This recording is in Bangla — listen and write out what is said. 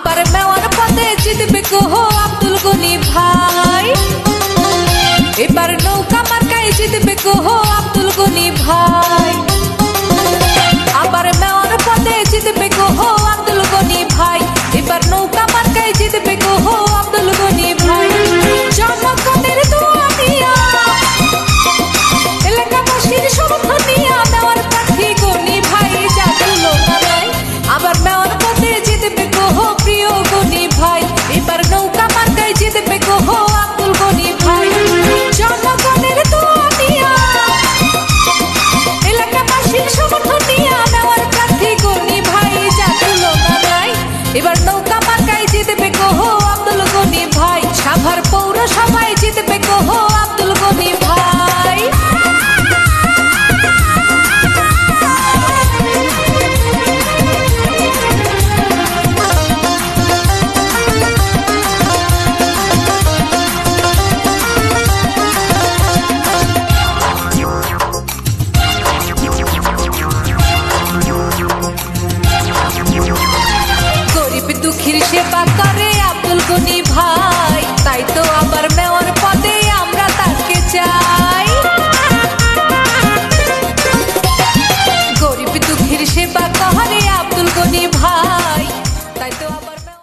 আবার মেওয়ার পথে জিতবে কোহো আব্দুল গনি ভাই। এবার নৌকা মার্কায় জিতবে কোহো আব্দুল গনি ভাই। আবার মেওয়ার পথে জিতবে কোহো আব্দুল গনি ভাই। এবার নৌকা মার্কায় জিতবে কোহো আব্দুল গনি ভাই। জনগণের দোয়া নিয়া এলাকাবাসীর সমর্থন নিয়া মেওয়ার প্রার্থী গনি ভাই জাতুলো নাই। আবার মেওয়ার পথে জিতবে কোহো প্রিয় গনি ভাই। এবার নৌকা মার্কায় জিতবে কোহো আব্দুল গনি ভাই। জনগণের দোয়া নিয়া এলাকাবাসীর সমর্থন নিয়া মেওয়ার প্রার্থী গনি ভাই জাতুলো নাই। এবার নৌকা মার্কায় জিতবে কোহো আব্দুল গনি ভাই। সাভার পৌরসভায় জিতবে কোহো আব্দুল গনি ভাই। গরিব দুঃখীর সেবা করে আব্দুল গনি ভাই।